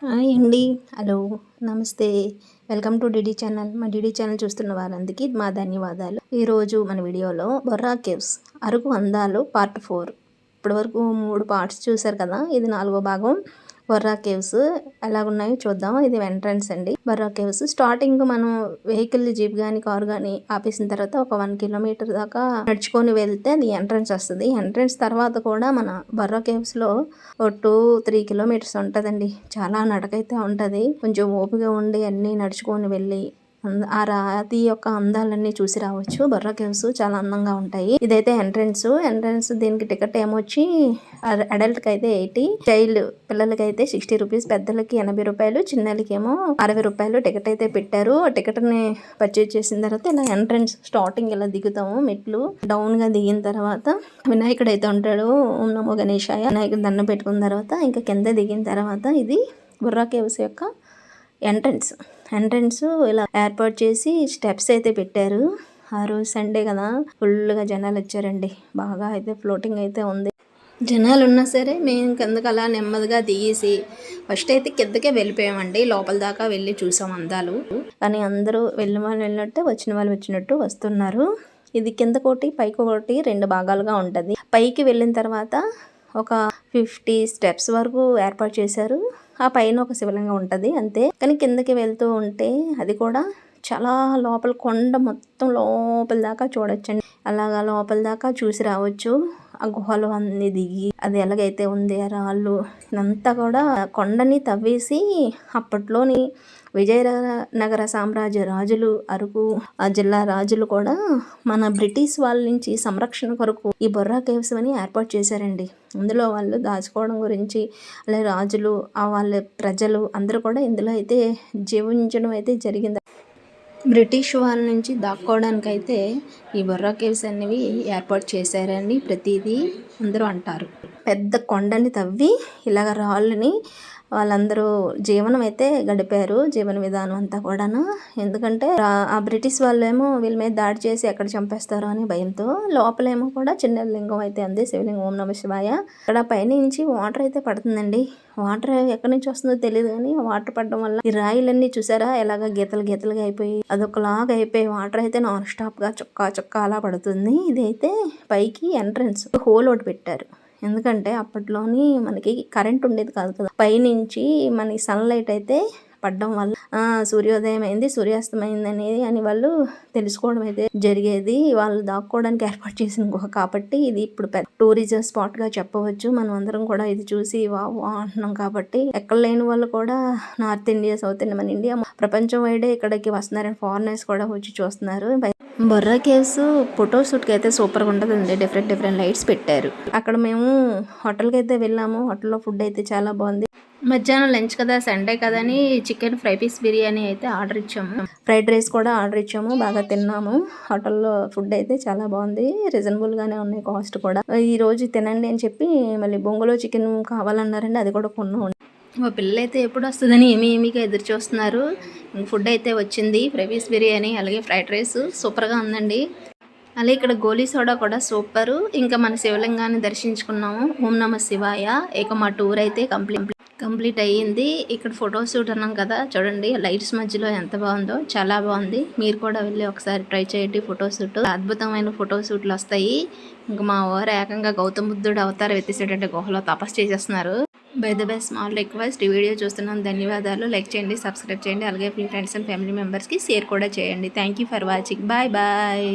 Hi అండి. Hello. నమస్తే. Welcome to DD channel. మా డీడీ ఛానల్ చూస్తున్న వారందరికీ మా ధన్యవాదాలు. ఈరోజు మన వీడియోలో బొర్రా కేవ్స్ అరకు అందాలు పార్ట్ 4. ఇప్పటివరకు 3 పార్ట్స్ చూశారు కదా, ఇది 4వ భాగం. బొర్రా కేవ్స్ ఎలాగున్నాయో చూద్దాం. ఇది ఎంట్రన్స్ అండి. బొర్రా కేవ్స్ స్టార్టింగ్ మనం వెహికల్ జీప్ కానీ కారు కానీ ఆపేసిన తర్వాత ఒక 1 కిలోమీటర్ దాకా నడుచుకొని వెళ్తే అది ఎంట్రన్స్ వస్తుంది. ఎంట్రన్స్ తర్వాత కూడా మన బొర్రా కేవ్స్లో 2-3 కిలోమీటర్స్ ఉంటుందండి. చాలా నడకైతే ఉంటుంది. కొంచెం ఓపిక ఉండి అన్నీ నడుచుకొని వెళ్ళి ఆ రాతి యొక్క అందాలన్నీ చూసి రావచ్చు. బొర్రా కేవ్స్ చాలా అందంగా ఉంటాయి. ఇదైతే ఎంట్రన్స్ దీనికి టికెట్ ఏమొచ్చి అడల్ట్ కి అయితే 80, చైల్డ్ పిల్లలకి అయితే 60 రూపీస్, పెద్దలకి 80 రూపాయలు, చిన్నలకి ఏమో 60 రూపాయలు టికెట్ అయితే పెట్టారు. ఆ టికెట్ ని పర్చేజ్ చేసిన తర్వాత ఇలా ఎంట్రన్స్ స్టార్టింగ్ ఇలా దిగుతాము. మెట్లు డౌన్ గా దిగిన తర్వాత వినాయకుడు అయితే ఉంటాడు. ఓం నమో గణేశాయ. వినాయకుడు దండం పెట్టుకున్న తర్వాత ఇంకా కింద దిగిన తర్వాత ఇది బొర్రా కేవ్స్ యొక్క ఎంట్రన్స్ ఇలా ఏర్పాటు చేసి స్టెప్స్ అయితే పెట్టారు. ఆ రోజు సండే కదా, ఫుల్గా జనాలు వచ్చారండి. బాగా అయితే ఫ్లోటింగ్ అయితే ఉంది. జనాలు ఉన్నా సరే మేము కిందకి అలా నెమ్మదిగా దిగేసి ఫస్ట్ అయితే కిందకే వెళ్ళిపోయామండి. లోపల దాకా వెళ్ళి చూసాం అందాలు. కానీ అందరూ వెళ్ళిన వాళ్ళు వెళ్ళినట్టు, వచ్చిన వాళ్ళు వచ్చినట్టు వస్తున్నారు. ఇది కిందకోటి పైకి ఒకటి 2 భాగాలుగా ఉంటుంది. పైకి వెళ్ళిన తర్వాత ఒక 50 స్టెప్స్ వరకు ఏర్పాటు చేశారు. ఆ పైన ఒక శివలింగం ఉంటుంది అంతే. కానీ కిందకి వెళ్తూ ఉంటే అది కూడా చాలా లోపల కొండ మొత్తం లోపల దాకా చూడొచ్చండి. అలాగా లోపల దాకా చూసి రావచ్చు. ఆ గుహలు అన్ని దిగి అది ఎలాగైతే ఉంది, ఆ రాళ్ళు ఇదంతా కూడా కొండని తవ్వేసి అప్పట్లోని విజయనగర సామ్రాజ్య రాజులు, అరకు ఆ జిల్లా రాజులు కూడా మన బ్రిటిష్ వాళ్ళ నుంచి సంరక్షణ కొరకు ఈ బొర్రా కేవ్స్ అని ఏర్పాటు చేశారండి. అందులో వాళ్ళు దాచుకోవడం గురించి అలాగే రాజులు వాళ్ళ ప్రజలు అందరూ కూడా ఇందులో అయితే జీవించడం అయితే జరిగింది. బ్రిటిష్ వాళ్ళ నుంచి దాక్కోవడానికి అయితే ఈ బొర్రా కేవ్స్ అనేవి ఏర్పాటు చేశారని ప్రతిదీ అందరూ అంటారు. పెద్ద కొండని తవ్వి ఇలాగ రాళ్ళని వాళ్ళందరూ జీవనం అయితే గడిపారు. జీవన విధానం అంతా కూడాను. ఎందుకంటే ఆ బ్రిటిష్ వాళ్ళేమో వీళ్ళ మీద దాడి చేసి ఎక్కడ చంపేస్తారో అని భయంతో లోపలేమో కూడా చిన్న లింగం అయితే ఉంది, శివలింగం. ఓం నమః శివాయ. ఇక్కడ పైనుంచి వాటర్ అయితే పడుతుందండి. వాటర్ ఎక్కడి నుంచి వస్తుందో తెలియదు కానీ ఆ వాటర్ పడడం వల్ల ఈ రాయిలన్నీ చూసారా ఎలాగ గీతలు గీతలుగా అయిపోయి అదొకలాగా అయిపోయి వాటర్ అయితే నాన్ స్టాప్ గా చుక్క అలా పడుతుంది. ఇదైతే పైకి ఎంట్రన్స్ హోల్ ఒకటి పెట్టారు. ఎందుకంటే అప్పట్లోని మనకి కరెంట్ ఉండేది కాదు కదా. పైనుంచి మనకి సన్లైట్ అయితే పడడం వల్ల సూర్యోదయం అయింది, సూర్యాస్తమైంది అనేది అని వాళ్ళు తెలుసుకోవడం అయితే జరిగేది. వాళ్ళు దాక్కోవడానికి ఏర్పాటు చేసిన గుహ కాబట్టి ఇది ఇప్పుడు పెద్ద టూరిజం స్పాట్ గా చెప్పవచ్చు. మనం అందరం కూడా ఇది చూసి వావ్ అంటున్నాం. కాబట్టి ఎక్కడ లేని వాళ్ళు కూడా నార్త్ ఇండియా, సౌత్ ఇండియా, మన ఇండియా ప్రపంచం వైడే ఇక్కడికి వస్తున్నారు. ఫారినర్స్ కూడా వచ్చి చూస్తున్నారు. బొర్రా కేవ్స్ ఫోటోషూట్ కి అయితే సూపర్ గా ఉంటుందండి. డిఫరెంట్ లైట్స్ పెట్టారు. అక్కడ మేము హోటల్ కి అయితే వెళ్ళాము. హోటల్లో ఫుడ్ అయితే చాలా బాగుంది. మధ్యాహ్నం లంచ్ కదా, సండే కదా అని చికెన్ ఫ్రై పీస్ బిర్యానీ అయితే ఆర్డర్ ఇచ్చాము. ఫ్రైడ్ రైస్ కూడా ఆర్డర్ ఇచ్చాము. బాగా తిన్నాము. హోటల్లో ఫుడ్ అయితే చాలా బాగుంది. రీజనబుల్ గానే ఉన్నాయి కాస్ట్ కూడా. ఈ రోజు తినండి అని చెప్పి మళ్ళీ బొంగులో చికెన్ కావాలన్నారండి, అది కూడా కొన్నాం. మా పిల్లలు అయితే ఎప్పుడు వస్తుందని ఏమీగా ఎదురు చూస్తున్నారు. ఫుడ్ అయితే వచ్చింది. ఫ్రై పీస్ బిర్యానీ అలాగే ఫ్రైడ్ రైస్ సూపర్గా ఉందండి. అలాగే ఇక్కడ గోలీ సోడా కూడా సూపరు. ఇంకా మన శివలింగాన్ని దర్శించుకున్నాము. ఓం నమః శివాయ. ఇక మా టూర్ అయితే కంప్లీట్ అయ్యింది. ఇక్కడ ఫోటోషూట్ అన్నాం కదా, చూడండి లైట్స్ మధ్యలో ఎంత బాగుందో, చాలా బాగుంది. మీరు కూడా వెళ్ళి ఒకసారి ట్రై చేయండి ఫోటోషూట్. అద్భుతమైన ఫోటోషూట్లు వస్తాయి. ఇంకా మా ఊరు ఏకంగా గౌతమ బుద్ధుడు అవతారం ఎత్తేసేటంటే గుహలో తపస్సు చేసేస్తున్నారు. By the by small request, ఈ వీడియో చూస్తున్నాను ధన్యవాదాలు. లైక్ చేయండి, సబ్స్క్రైబ్ చేయండి. అలాగే మీ ఫ్రెండ్స్ అండ్ ఫ్యామిలీ మెంబర్స్కి షేర్ కూడా చేయండి. Thank you for watching. Bye bye.